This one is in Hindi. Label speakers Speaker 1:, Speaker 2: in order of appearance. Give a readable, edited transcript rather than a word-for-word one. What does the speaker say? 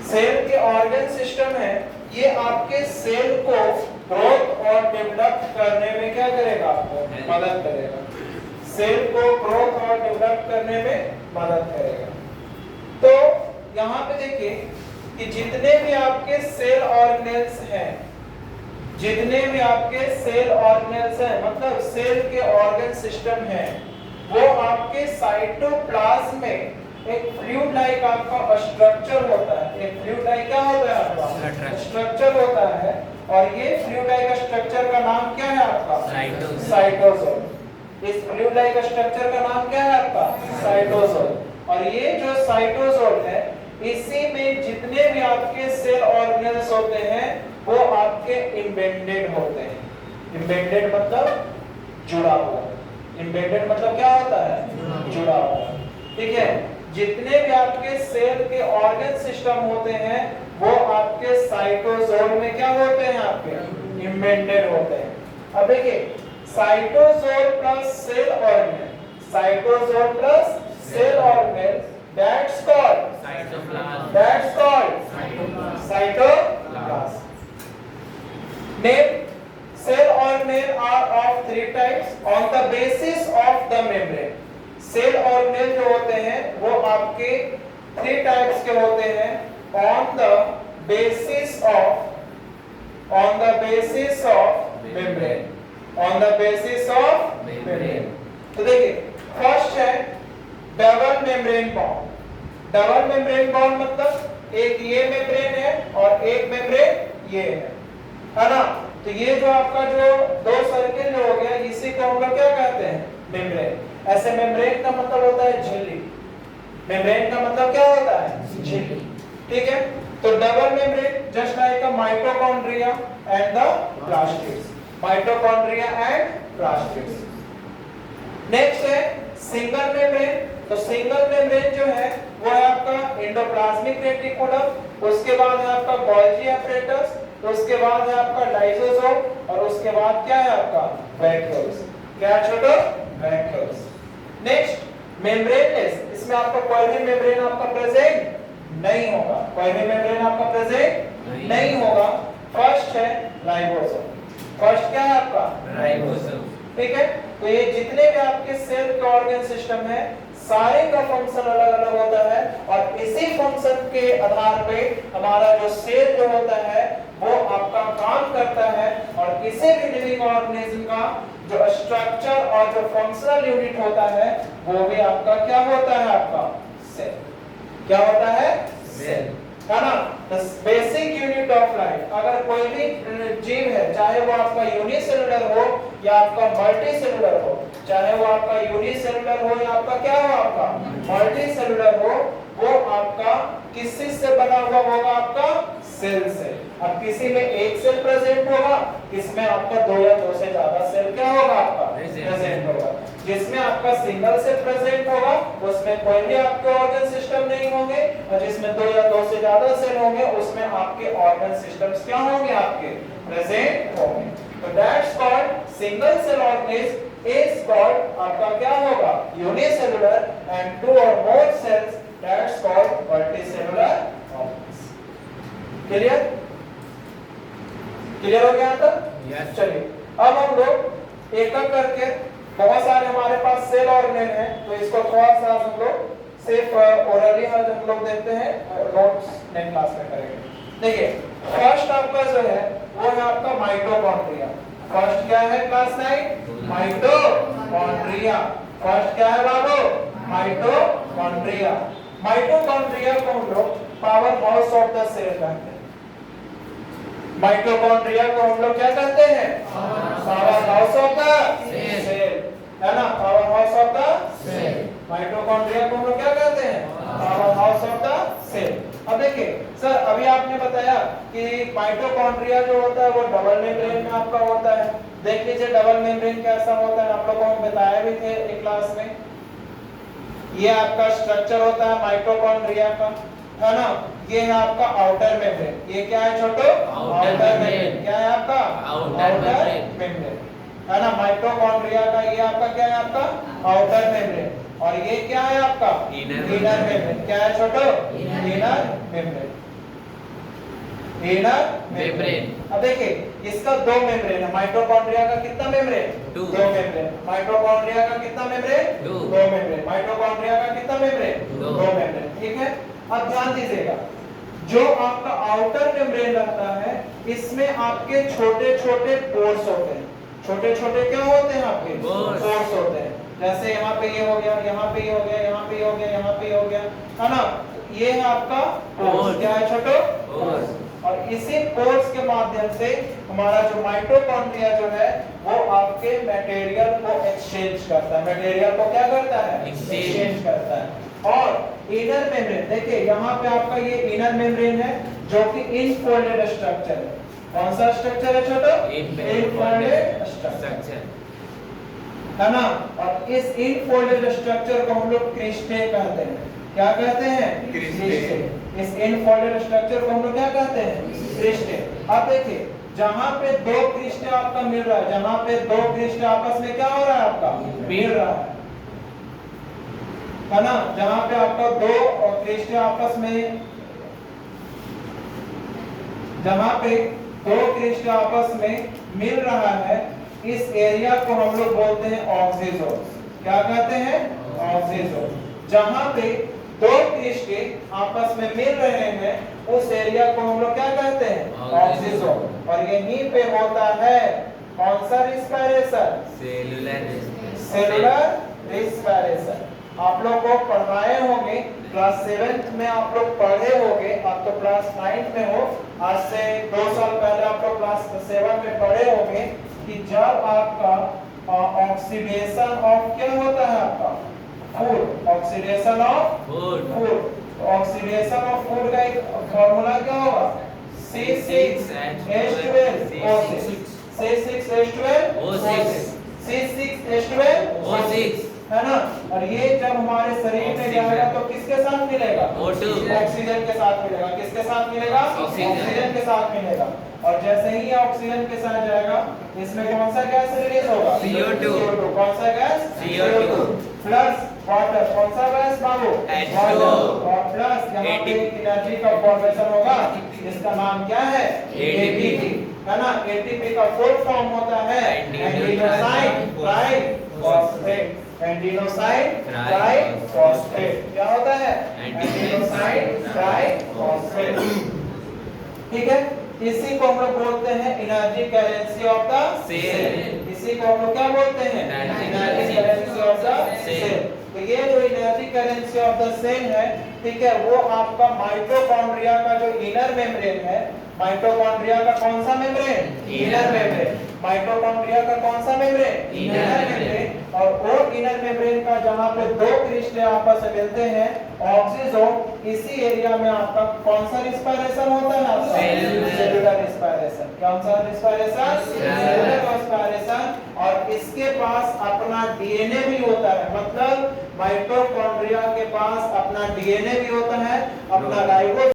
Speaker 1: सेल के ऑर्गन सिस्टम है, ये आपके सेल को ग्रोथ और डेवलप करने में क्या करेगा, आपको मदद करेगा। सेल को ग्रोथ और डेवलप करने में मदद करेगा। तो यहाँ पे देखिए कि जितने भी आपके सेल ऑर्गेनेल्स हैं, जितने भी आपके सेल ऑर्गेनेल्स हैं, मतलब सेल के ऑर्गन सिस्टम है, वो आपके साइटोप्लाज्म में एक फ्लूइड लाइक आपका स्ट्रक्चर होता है। एक फ्लूइड लाइक क्या होता है आपका, स्ट्रक्चर होता है। और ये फ्लूइड लाइक स्ट्रक्चर का नाम क्या है आपका, साइटोसोल। इस फ्लूइड लाइक स्ट्रक्चर का नाम क्या है आपका, साइटोसोल। और ये जो साइटोसोल है, इसी में जितने भी आपके सेल ऑर्गेनेल्स होते हैं वो आपके एम्बेडेड होते हैं। एम्बेडेड मतलब जुड़ा हुआ। एम्बेडेड मतलब क्या होता है, जुड़ा हुआ। ठीक है, जितने भी आपके सेल के ऑर्गन सिस्टम होते हैं वो आपके साइटोसोल में क्या होते हैं, आपके एम्बेडेड होते हैं। अब देखिए, cytosol plus cell organelle, cytosol plus cell organelle, that's called cytoplasm, that's called cytoplasm. Name cell organelle are of three types on the basis of the membrane. Cell organelle जो होते हैं वो आपके 3 टाइप्स के होते हैं on the basis of membrane, on the basis of membrane. तो देखिए, फर्स्ट है double membrane bond. Double membrane bond मतलब एक ये मेम्ब्रेन है और एक मेम्ब्रेन ये है ना। तो ये जो आपका जो दो सर्किल जो हो गया, इसी को हम लोग क्या कहते हैं, मेम्ब्रेन। ऐसे मेम्ब्रेन का मतलब होता है झिल्ली। मेम्ब्रेन का मतलब क्या होता है, झिल्ली। ठीक है, तो double membrane just like a mitochondria and the plastids, mitochondria and plastids. Next है सिंगल मेम्ब्रेन। तो सिंगल मेम्ब्रेन जो है वो है आपका एंडोप्लाज्मिक रेटिकुलम, उसके बाद है आपका गोल्गी एपरेटस, उसके बाद है आपका लाइसोसोम और उसके बाद क्या है आपका वैक्यूल्स। क्या छोटो, वैक्यूल्स। नेक्स्ट मेम्ब्रेनलेस, इसमें आपका कोई भी मेम्ब्रेन आपका प्रेजेंट नहीं होगा, कोई भी मेम्ब्रेन आपका प्रेजेंट नहीं होगा। फर्स्ट है राइबोसोम। फर्स्ट क्या है आपका, राइबोसोम। ठीक है, तो ये जितने भी आपके सेल के ऑर्गन सिस्टम है, सारे का फंक्शन अलग अलग होता है और इसी फंक्शन के आधार पे हमारा जो सेल जो होता है वो आपका काम करता है। और किसी भी लिविंग ऑर्गेनिज्म का जो स्ट्रक्चर और जो फंक्शनल यूनिट होता है वो भी आपका क्या होता है, आपका सेल। क्या होता है, सेल, है ना। The basic unit of life. अगर कोई भी जीव है, चाहे वो आपका यूनिसेलुलर हो या आपका मल्टीसेलुलर हो, चाहे वो आपका यूनिसेलुलर हो या आपका क्या हो, आपका मल्टीसेलुलर हो, वो आपका किस चीज से बना हुआ होगा, आपका सेल से। अब किसी में एक सेल प्रेजेंट होगा, किसमें आपका दो या दो से ज्यादा सेल क्या होगा, आपका प्रेजेंट होगा। जिसमें आपका सिंगल सेल प्रेजेंट होगा उसमें कोई भी आपके ऑर्गन सिस्टम नहीं होंगे, और जिसमें दो या दो से ज्यादा सेल होंगे उसमें आपके ऑर्गन सिस्टम्स क्या होंगे, आपके प्रेजेंट होंगे। तो that's called single cell organism is called आपका क्या होगा, यूनिसेलुलर, एंड टू और more cells that's called multicellular organism. Clear, clear हो गया तक?
Speaker 2: यस।
Speaker 1: चलिए अब हम लोग एक एक करके, बहुत सारे हमारे पास सेल ऑर्गेनेल हैं, तो इसको थोड़ा सा हम लोग सिर्फ ओरली आज हम लोग देखते हैं, नोट्स नेक्स्ट क्लास में करेंगे। देखिए, फर्स्ट आपका जो है वो है आपका माइटोकॉन्ड्रिया। फर्स्ट क्या है क्लास 9, माइटोकॉन्ड्रिया। फर्स्ट क्या है बाबू, माइटोकॉन्ड्रिया। माइटोकॉन्ड्रिया को हम लोग powerhouse of the cell कहते हैं। माइटोकॉन्ड्रिया को हम लोग क्या कहते हैं, powerhouse of the cell, है ना, powerhouse of the cell. Mitochondria को हम लोग क्या कहते हैं, powerhouse of the cell. अब देखिए सर, अभी आपने बताया कि माइटोकॉन्ड्रिया जो होता है वो डबल मेम्ब्रेन में आपका होता है। देख लीजिए डबल मेम्ब्रेन कैसा होता है, आप लोगों को हम बताया भी थे एक क्लास में। ये आपका स्ट्रक्चर होता है माइटोकॉन्ड्रिया का, है ना। ये है आपका आउटर मेम्ब्रेन। ये क्या है छोटो, आउटर मेम्ब्रेन। क्या है आपका, आउटर मेम्ब्रेन, है ना। माइटोकॉन्ड्रिया का ये आपका क्या है, आपका आउटर मेम्ब्रेन। और ये क्या है आपका, इनर मेम्ब्रेन। क्या है छोटो, इनर मेम्ब्रेन। Inner
Speaker 2: membrane.
Speaker 1: अब देखिए इसका दो मेम्ब्रेन है, माइटोकॉन्ड्रिया का कितना मेम्ब्रेन?
Speaker 2: दो
Speaker 1: मेम्ब्रेन। माइटोकॉन्ड्रिया का कितना मेम्ब्रेन?
Speaker 2: दो
Speaker 1: मेम्ब्रेन। माइटोकॉन्ड्रिया का कितना मेम्ब्रेन?
Speaker 2: दो
Speaker 1: मेम्ब्रेन। ठीक है, अब ध्यान दीजिएगा, जो आपका आउटर मेम्ब्रेन रहता है इसमें आपके छोटे छोटे पोर्स होते हैं। छोटे छोटे क्या होते हैं आपके? पोर्स होते हैं। जैसे यहाँ पे ये हो गया, यहाँ पे ये हो गया, यहाँ पे ये हो गया, यहाँ पे ये हो गया, है ना? ये है आपका पोर्स। क्या है छोटो? पोर्स। और इसी पोर्स के माध्यम से हमारा जो माइटोकॉन्ड्रिया जो है वो आपके मटेरियल को एक्सचेंज करता है। मटेरियल को क्या करता है? एक्सचेंज करता है। और इनर मेम्ब्रेन, देखिए यहाँ पे आपका ये इनर मेम्ब्रेन है जो कि इनफोल्डेड स्ट्रक्चर है। कौन सा स्ट्रक्चर है छोटो? इनफोल्डेड स्ट्रक्चर, है ना? और इस इनफोल्डेड स्ट्रक्चर को हम लोग क्रिस्टे कहते हैं। क्या कहते हैं? क्रिस्टे। इस इनफोल्डेड स्ट्रक्चर को हम लोग क्या कहते हैं? क्रिस्टे। अब देखिए जहां पे दो क्रिस्टे आपका मिल रहा है, जहां पे दो क्रिस्टे आपस में क्या हो रहा है? आपका मिल रहा है ना? जहां पे आपका दो क्रिस्टे आपस में, जहां पे दो क्रिस्टे आपस में मिल रहा है, इस एरिया को हम लोग बोलते हैं ऑक्सीजोन। क्या कहते हैं? ऑक्सीजोन। जहां पे दो क्रिस्टे आपस में मिल रहे हैं उस एरिया को हम लोग क्या कहते हैं? ऑक्सीजोन। और यहीं पे होता है कौन सा रिस्पायरेशन? Cellular respiration. आप लोग को पढ़ाए होंगे क्लास 7th में, आप लोग पढ़े होंगे, आप तो क्लास 9 में हो, आज से 2 साल पहले आप लोग क्लास 7 में पढ़े होंगे कि जब आपका ऑक्सीडेशन ऑफ क्या होता है? आपका food. Oxidation of food. Oxidation of food का एक फार्मूला क्या होगा? C6H12O6। C6H12O6। C6H12O6, है ना? और ये जब हमारे शरीर में जाएगा तो किसके साथ मिलेगा? ऑक्सीजन के साथ मिलेगा। किसके साथ मिलेगा? ऑक्सीजन के साथ मिलेगा। और जैसे ही ऑक्सीजन के साथ जाएगा इसमें कौन सा गैस रिलीज होगा? CO2। कौन सा गैस? CO2 plus water. कौन सा गैस बाबू? H2O। और प्लस यहाँ पे एनर्जी का फॉर्मेशन होगा, इसका नाम क्या है? ATP, है ना? ATP का फुल फॉर्म होता है एडिनोसाइन ट्राइफॉस्फेट। एडिनोसाइन ट्राइफॉस्फेट क्या होता है? Adenosine triphosphate. ठीक है, इसी को हम लोग बोलते हैं energy currency of the cell. इसी को हम लोग क्या बोलते हैं? Energy currency of the cell. तो ये जो energy currency of the cell है, ठीक है, वो आपका माइटोकॉन्ड्रिया का जो इनर मेम्ब्रेन है, माइटोकॉन्ड्रिया का कौन सा मेम्ब्रेन? Inner membrane. माइटोकॉन्ड्रिया का कौन सा मेम्ब्रेन? Inner membrane. और वो इनर मेम्ब्रेन का जहां पे दो क्रिस्टल आपस में मिलते हैं ऑक्सीजोन, इसी एरिया में आपका कौन सा रिस्पायरेशन होता है? आपका सेलुलर रिस्पायरेशन। कौन सा रिस्पायरेशन? Cellular respiration. और इसके पास अपना डीएनए भी होता है, मतलब माइटोकॉन्ड्रिया के पास अपना डीएनए भी होता है, अपना राइबोसोम